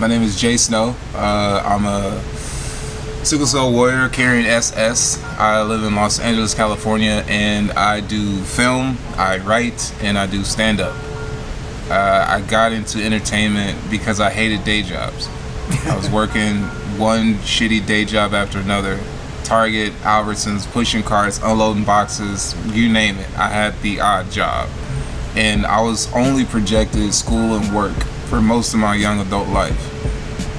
My name is JSnow. I'm a sickle cell warrior carrying SS. I live in Los Angeles, California, and I do film, I write, and I do stand-up. I got into entertainment because I hated day jobs. I was working one shitty day job after another. Target, Albertsons, pushing carts, unloading boxes, you name it. I had the odd job. And I was only projected school and work for most of my young adult life.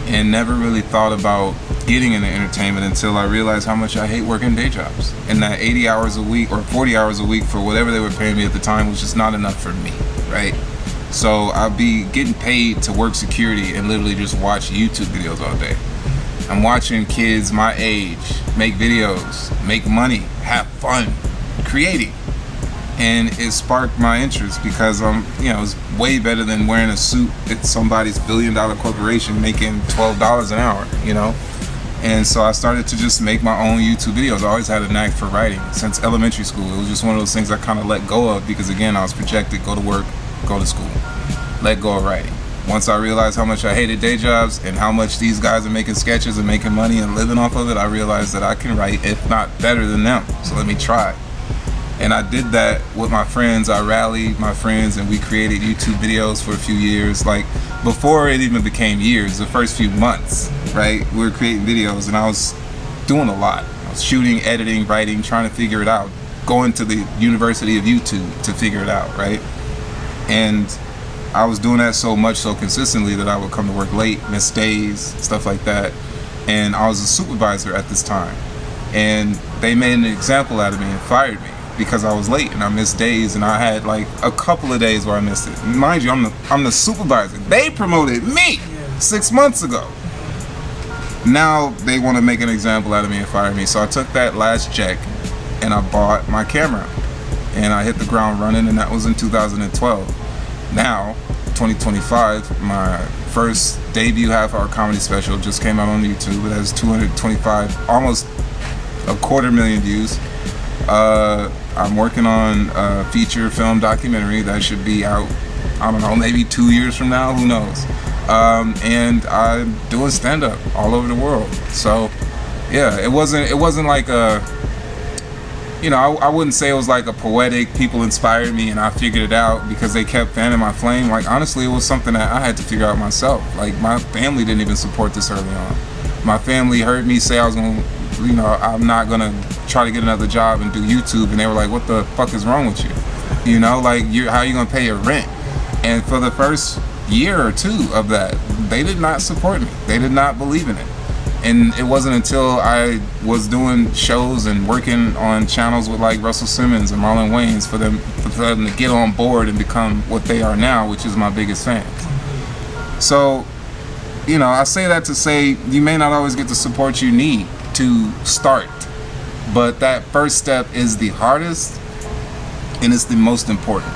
And never really thought about getting into entertainment until I realized how much I hate working day jobs. And that 80 hours a week or 40 hours a week for whatever they were paying me at the time was just not enough for me, right? So I'd be getting paid to work security and literally just watch YouTube videos all day. I'm watching kids my age make videos, make money, have fun, creating. And it sparked my interest because it's way better than wearing a suit at somebody's billion-dollar corporation making $12 an hour, And so I started to just make my own YouTube videos. I always had a knack for writing since elementary school. It was just one of those things I kind of let go of because, again, I was projected, go to work, go to school, let go of writing. Once I realized how much I hated day jobs and how much these guys are making sketches and making money and living off of it, I realized that I can write, if not better than them. So let me try. And I did that with my friends. I rallied my friends and we created YouTube videos for a few years. Like before it even became years, the first few months, right? We were creating videos and I was doing a lot. I was shooting, editing, writing, trying to figure it out. Going to the University of YouTube to figure it out, right? And I was doing that so much, so consistently that I would come to work late, miss days, stuff like that. And I was a supervisor at this time. And they made an example out of me and fired me because I was late and I missed days, and I had like a couple of days where I missed it. Mind you, I'm the supervisor. They promoted me 6 months ago. Now they want to make an example out of me and fire me. So I took that last check and I bought my camera and I hit the ground running, and that was in 2012. Now, 2025, my first debut half-hour comedy special just came out on YouTube. It has 225, almost 250,000 views. I'm working on a feature film documentary that should be out, I don't know, maybe 2 years from now, who knows. And I'm doing stand-up all over the world. So yeah, it wasn't like a, I wouldn't say it was like a poetic, people inspired me and I figured it out because they kept fanning my flame. Like honestly, it was something that I had to figure out myself. Like my family didn't even support this early on. My family heard me say I was gonna, I'm not gonna try to get another job and do YouTube, and they were like, what the fuck is wrong with you? Like how are you gonna pay your rent? And for the first year or two of that, they did not support me. They did not believe in it. And it wasn't until I was doing shows and working on channels with like Russell Simmons and Marlon Wayans for them to get on board and become what they are now, which is my biggest fans. So, I say that to say you may not always get the support you need to start, but that first step is the hardest and it's the most important.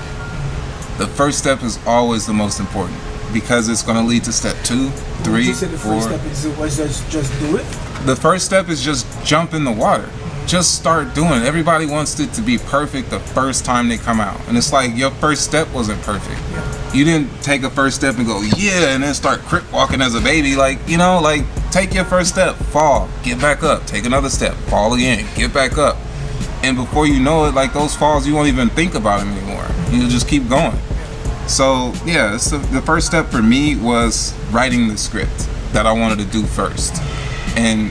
The first step is always the most important because it's going to lead to step 2, 3, you said the 4. first step was just do it? The first step is just jump in the water. Just start doing it. Everybody wants it to be perfect the first time they come out. And it's like your first step wasn't perfect. Yeah. You didn't take a first step and go, yeah, and then start crip walking as a baby. Like, take your first step, fall, get back up, take another step, fall again, get back up. And before you know it, like those falls, you won't even think about them anymore. You'll just keep going. So yeah, the first step for me was writing the script that I wanted to do first. And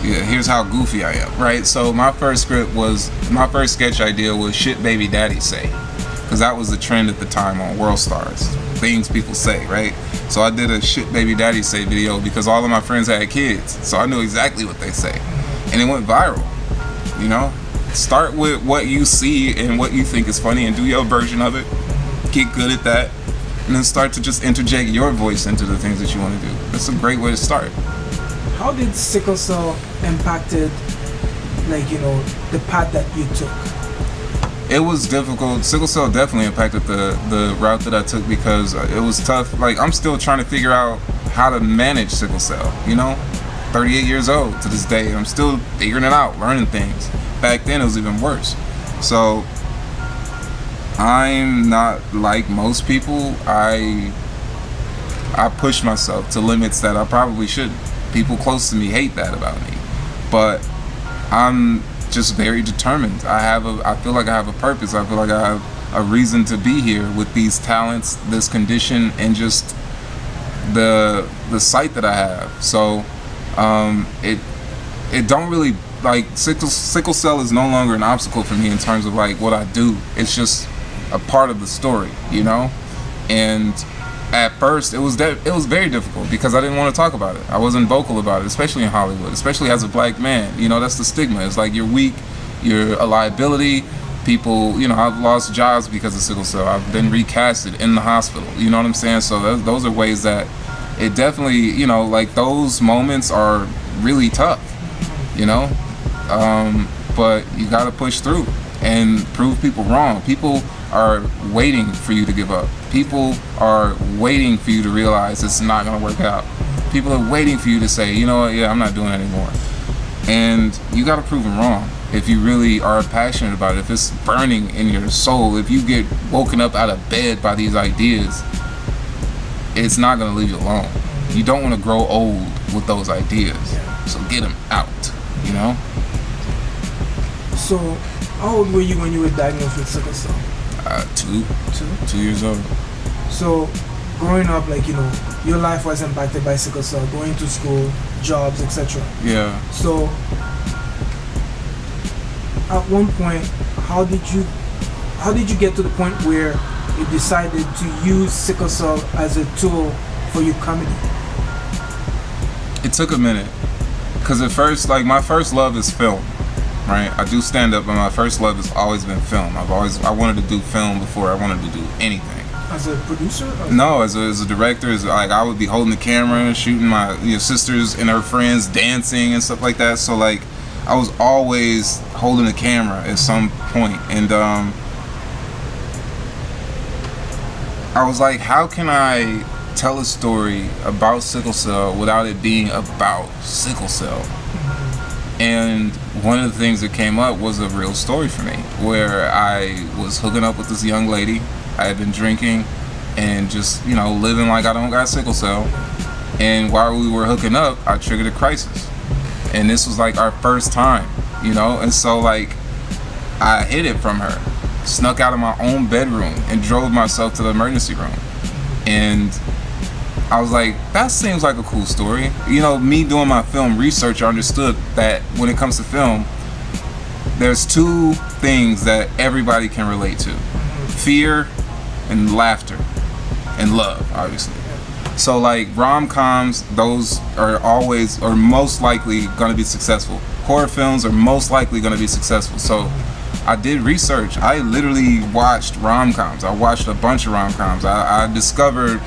yeah, here's how goofy I am, right? So my first sketch idea was shit baby daddy say, because that was the trend at the time on World Stars, things people say, right? So I did a shit baby daddy say video because all of my friends had kids, so I knew exactly what they say, and it went viral. Start with what you see and what you think is funny and do your version of it. Get good at that, and then start to just interject your voice into the things that you want to do. That's a great way to start. How did sickle cell impacted, the path that you took? It was difficult. Sickle cell definitely impacted the route that I took because it was tough. Like I'm still trying to figure out how to manage sickle cell. 38 years old to this day. I'm still figuring it out, learning things. Back then it was even worse. So I'm not like most people. I push myself to limits that I probably shouldn't. People close to me hate that about me, but I'm just very determined. I feel like I have a purpose. I feel like I have a reason to be here with these talents, this condition, and just the sight that I have. So it don't really, like, sickle cell is no longer an obstacle for me in terms of like what I do. It's just a part of the story, you know. And at first it was very difficult because I didn't want to talk about it. I wasn't vocal about it, especially in Hollywood, especially as a black man. You know, that's the stigma. It's like you're weak, you're a liability. People, you know, I've lost jobs because of sickle cell. I've been recasted in the hospital. You know what I'm saying? So those are ways that it definitely, you know, like those moments are really tough, you know. But you got to push through and prove people wrong. People are waiting for you to give up. People are waiting for you to realize it's not going to work out. People are waiting for you to say, you know what, yeah, I'm not doing it anymore. And you got to prove them wrong if you really are passionate about it, if it's burning in your soul, if you get woken up out of bed by these ideas, it's not going to leave you alone. You don't want to grow old with those ideas. So get them out, you know? So, how old were you when you were diagnosed with sickle cell? 2 years old. So, growing up, like, you know, your life was impacted by sickle cell, going to school, jobs, etc. Yeah. So, at one point, how did you get to the point where you decided to use sickle cell as a tool for your comedy? It took a minute, because at first, like, my first love is film, right? I do stand up, but my first love has always been film. I wanted to do film before I wanted to do anything. As a producer? No, as a director. Like, I would be holding the camera, shooting my sisters and her friends dancing and stuff like that. So like, I was always holding the camera at some point, and I was like, how can I tell a story about sickle cell without it being about sickle cell? And one of the things that came up was a real story for me, where I was hooking up with this young lady. I had been drinking and just, you know, living like I don't got sickle cell. And while we were hooking up, I triggered a crisis. And this was like our first time, you know? And so like, I hid it from her, snuck out of my own bedroom and drove myself to the emergency room. And I was like, that seems like a cool story. You know, me doing my film research, I understood that when it comes to film, there's two things that everybody can relate to: fear and laughter, and love, obviously. So like, rom-coms, those are always, or most likely, going to be successful. Horror films are most likely going to be successful. So I did research. I literally watched rom-coms. I watched a bunch of rom-coms. I discovered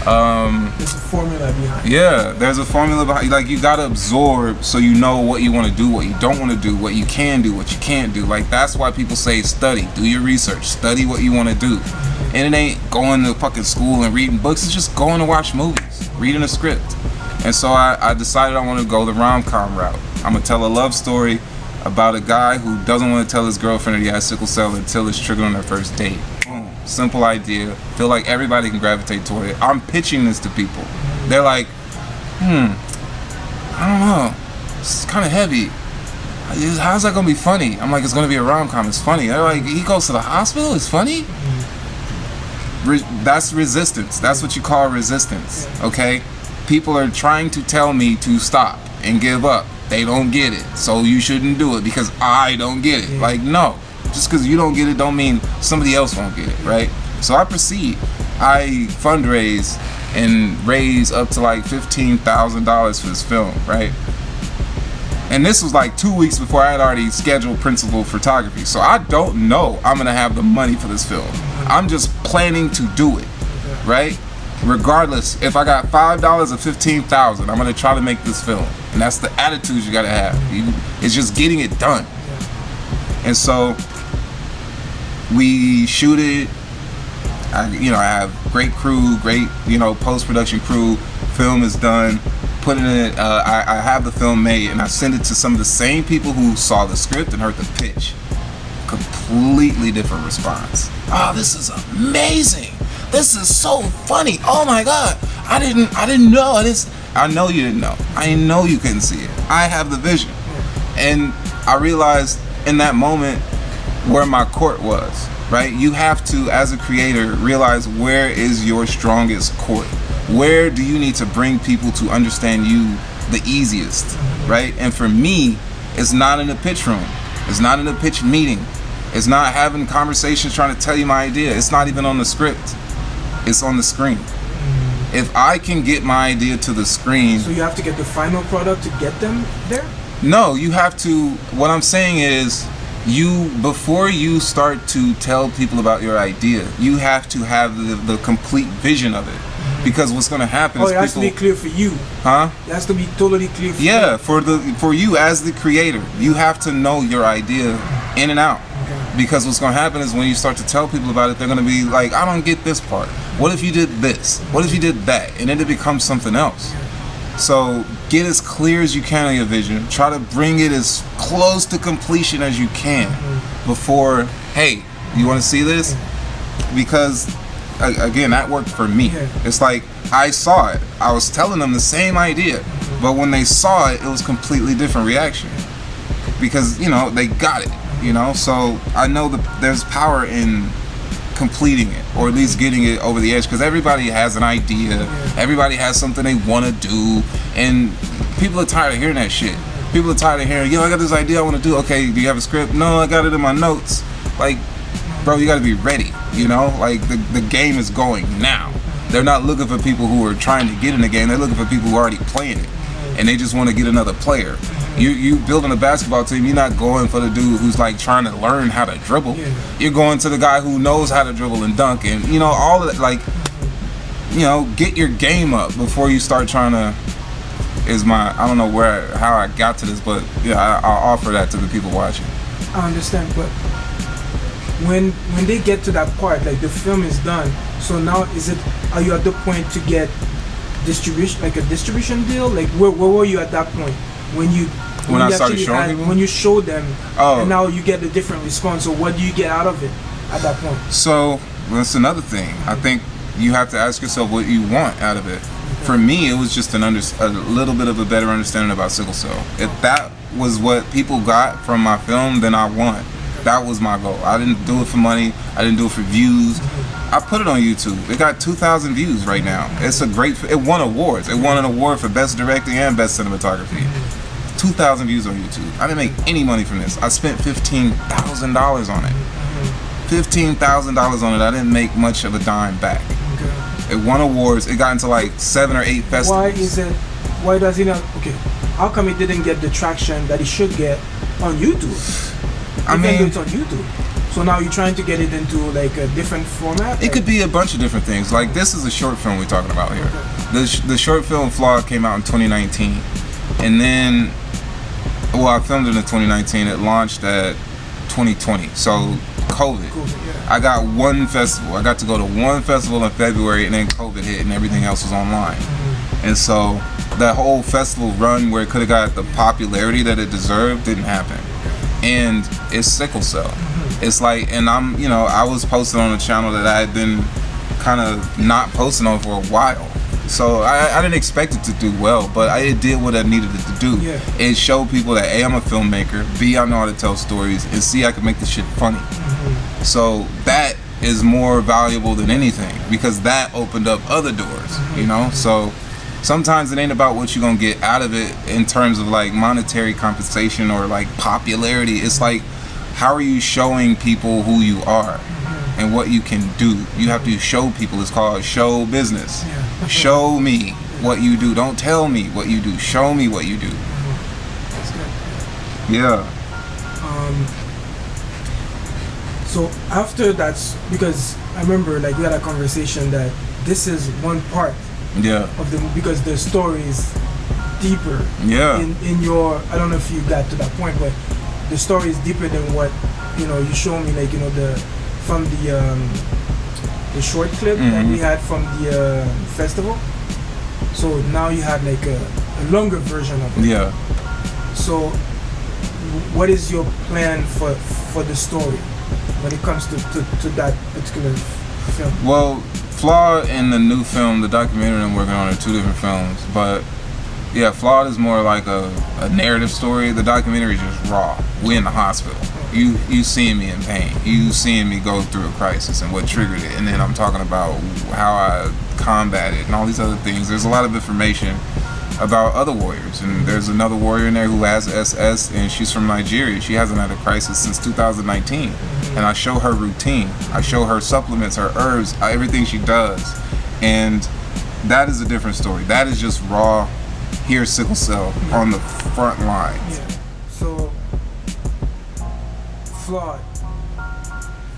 there's a formula behind it. Yeah, there's a formula behind. Like, you gotta absorb so you know what you want to do, what you don't want to do, what you can do, what you can't do. Like, that's why people say study, do your research, study what you want to do. And it ain't going to fucking school and reading books. It's just going to watch movies, reading a script. And so I decided I want to go the rom-com route. I'm gonna tell a love story about a guy who doesn't want to tell his girlfriend that he has sickle cell until it's triggered on their first date. Boom. Simple idea. Feel like everybody can gravitate toward it. I'm pitching this to people. They're like, I don't know. It's kind of heavy. How's that gonna be funny? I'm like, it's gonna be a rom-com. It's funny. They're like, he goes to the hospital. It's funny. That's resistance. That's what you call resistance. Okay. People are trying to tell me to stop and give up. They don't get it, so you shouldn't do it because I don't get it. Like, no, just because you don't get it don't mean somebody else won't get it, right? So I proceed. I fundraise and raise up to like $15,000 for this film, right? And this was like 2 weeks before I had already scheduled principal photography. So I don't know I'm gonna have the money for this film. I'm just planning to do it, right? Regardless, if I got $5 or $15,000, I'm gonna try to make this film. And that's the attitude you gotta have. It's just getting it done. And so we shoot it. I have great crew, great, post-production crew. Film is done. Putting it, I have the film made, and I send it to some of the same people who saw the script and heard the pitch. Completely different response. Oh, this is amazing. this is so funny. Oh my God, I didn't know this. I know you didn't know. I know you couldn't see it. I have the vision. And I realized in that moment where my court was, right? You have to, as a creator, realize where is your strongest court. Where do you need to bring people to understand you the easiest, right? And for me, it's not in the pitch room. It's not in the pitch meeting. It's not having conversations trying to tell you my idea. It's not even on the script. It's on the screen. If I can get my idea to the screen... So you have to get the final product to get them there? No, you have to... What I'm saying is, before you start to tell people about your idea, you have to have the complete vision of it. Because what's going to happen is it has to be clear for you. Huh? It has to be totally clear for you. Yeah, for you as the creator, you have to know your idea in and out. Okay. Because what's going to happen is when you start to tell people about it, they're going to be like, I don't get this part. What if you did this? What if you did that? And then it becomes something else. So get as clear as you can on your vision. Try to bring it as close to completion as you can before, hey, you want to see this? Because again, that worked for me. It's like I saw it. I was telling them the same idea, but when they saw it, it was completely different reaction. Because, you know, they got it, you know? So I know that there's power in completing it, or at least getting it over the edge, because everybody has an idea. Everybody has something they want to do, and people are tired of hearing that shit. People are tired of hearing, yo, I got this idea I want to do. Okay, do you have a script? No, I got it in my notes. Like, bro, you got to be ready, you know? Like, the game is going now. They're not looking for people who are trying to get in the game. They're looking for people who are already playing it, and they just want to get another player. You building a basketball team, you're not going for the dude who's like trying to learn how to dribble. You're going to the guy who knows how to dribble and dunk, and you know, all of that. Like, you know, get your game up before you start trying to. I don't know how I got to this, but yeah, I'll offer that to the people watching. I understand, but when they get to that part, like the film is done, so now are you at the point to get distribution, like a distribution deal? Like where were you at that point when I started showing people? When you showed them, and now you get a different response. So what do you get out of it at that point? So that's another thing. I think you have to ask yourself what you want out of it. For me, it was just a little bit of a better understanding about sickle cell. If that was what people got from my film, then I won. That was my goal. I didn't do it for money. I didn't do it for views. I put it on YouTube. It got 2,000 views right now. It's it won awards. It won an award for best directing and best cinematography. 2,000 views on YouTube. I didn't make any money from this. I spent $15,000 on it. $15,000 on it. I didn't make much of a dime back. It won awards. It got into like 7 or 8 festivals. Why does it not? Okay, how come it didn't get the traction that it should get on YouTube? I mean, it's on YouTube. So now you're trying to get it into like a different format? It could be a bunch of different things. Like this is a short film we're talking about here. The short film Flawed came out in 2019. And then, well, I filmed it in 2019. It launched at 2020. So COVID. I got one festival. I got to go to one festival in February, and then COVID hit and everything else was online. And so that whole festival run where it could have got the popularity that it deserved didn't happen. And it's sickle cell. It's like, and I was posting on a channel that I had been kind of not posting on for a while. So I didn't expect it to do well, but it did what I needed it to do. It showed people that A, I'm a filmmaker, B, I know how to tell stories, and C, I can make this shit funny. So that is more valuable than anything, because that opened up other doors, you know? So sometimes it ain't about what you're gonna get out of it in terms of like monetary compensation or like popularity. It's like, how are you showing people who you are and what you can do? You have to show people. It's called show business. Show me what you do. Don't tell me what you do. Show me what you do. That's good. Yeah. So after that's, because I remember like we had a conversation that this is one part of the movie, because the story is deeper. In your, I don't know if you got to that point, but the story is deeper than what you show me, like from the short clip that we had from the festival. So now you have like a longer version of it. So what is your plan for the story when it comes to that particular film? Well, Flawed and the new film, the documentary I'm working on, are two different films. But yeah, Flawed is more like a narrative story. The documentary is just raw. We in the hospital. You seeing me in pain. You seeing me go through a crisis and what triggered it. And then I'm talking about how I combat it and all these other things. There's a lot of information about other warriors. And there's another warrior in there who has SS, and she's from Nigeria. She hasn't had a crisis since 2019. And I show her routine. I show her supplements, her herbs, everything she does. And that is a different story. That is just raw, here's sickle cell on the front lines. Yeah. So, Flawed,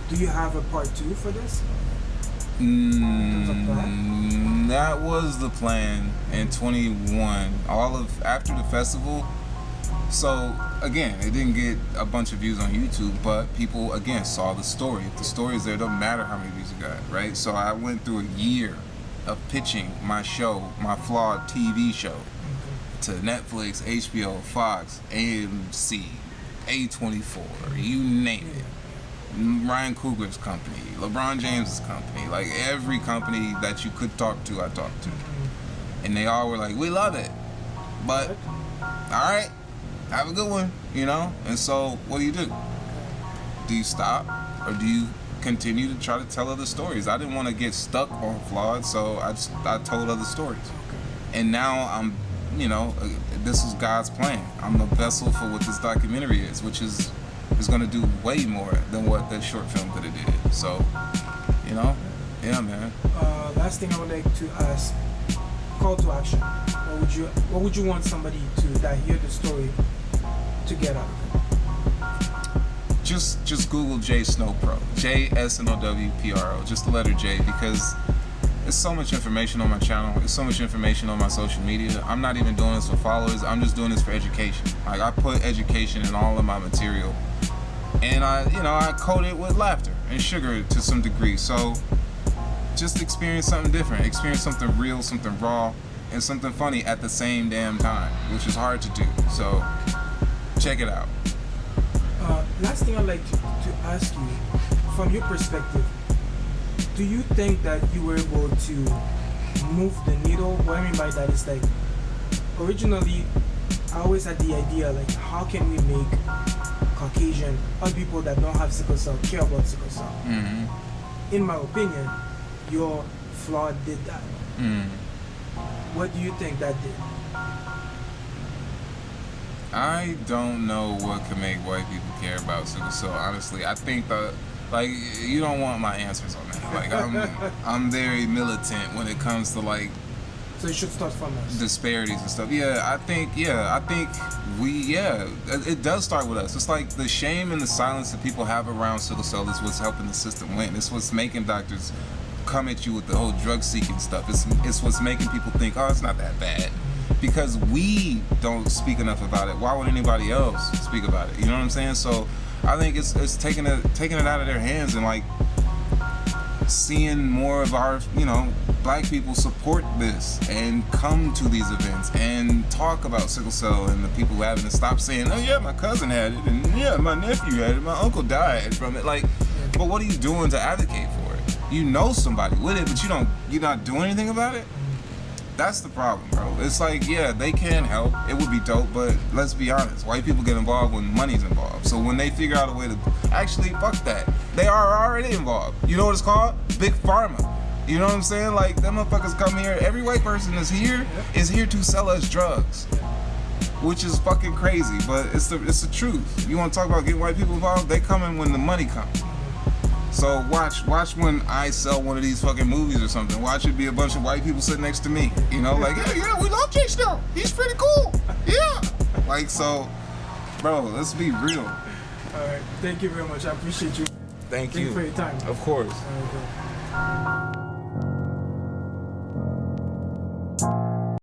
do you have a part 2 for this? That was the plan in 21. After the festival. So again, it didn't get a bunch of views on YouTube, but people again saw the story. If the story is there, it doesn't matter how many views it got, right? So I went through a year of pitching my show, my Flawed TV show, to Netflix, HBO, Fox, AMC, A24, you name it. Ryan Coogler's company, LeBron James's company, like every company that you could talk to, I talked to. And they all were like, we love it, but all right, have a good one, you know? And so what do? Do you stop, or do you continue to try to tell other stories? I didn't want to get stuck on Flawed, so I told other stories. And now I'm, you know, this was God's plan. I'm the vessel for what this documentary is, which is going to do way more than what that short film could have did. So, you know, yeah, man. Last thing I would like to ask, call to action. What would you want somebody that hear the story to get out of it? Just Google JSnow Pro, JSNOW-PRO, just the letter J, because there's so much information on my channel. There's so much information on my social media. I'm not even doing this for followers. I'm just doing this for education. Like, I put education in all of my material, and I coat it with laughter and sugar to some degree. So just experience something different, experience something real, something raw, and something funny at the same damn time, which is hard to do. So check it out. Last thing I'd like to ask you, from your perspective, do you think that you were able to move the needle? What I mean by that is, like, originally I always had the idea, like, how can we make Caucasian, other people that don't have sickle cell, care about sickle cell? In my opinion, your Flawed did that. What do you think that did? I don't know what can make white people care about sickle cell. Honestly, I think that, like, you don't want my answers on that. Like, I'm very militant when it comes to, like, so it should start from us. Disparities and stuff. I think it does start with us. It's like the shame and the silence that people have around sickle cell is what's helping the system win. It's what's making doctors come at you with the whole drug seeking stuff. It's what's making people think, oh, it's not that bad. Because we don't speak enough about it. Why would anybody else speak about it? You know what I'm saying? So I think it's taking it out of their hands, and, like, seeing more of our, black people support this and come to these events and talk about sickle cell, and the people who have it, and stop saying, oh yeah, my cousin had it, and yeah, my nephew had it, my uncle died from it. Like, but what are you doing to advocate for it? You know somebody with it, but you're not doing anything about it? That's the problem, bro. It's like, yeah, they can help. It would be dope, but let's be honest. White people get involved when money's involved. So when they figure out a way to actually, fuck that. They are already involved. You know what it's called? Big Pharma. You know what I'm saying? Like, them motherfuckers come here. Every white person is here to sell us drugs, which is fucking crazy. But it's the truth. You want to talk about getting white people involved? They come in when the money comes. So watch when I sell one of these fucking movies or something. Watch it be a bunch of white people sitting next to me. You know, like, yeah, we love JSnow. He's pretty cool. Yeah. Like, so, bro, let's be real. All right. Thank you very much. I appreciate you. Thank you for your time. Of course. All right, bro.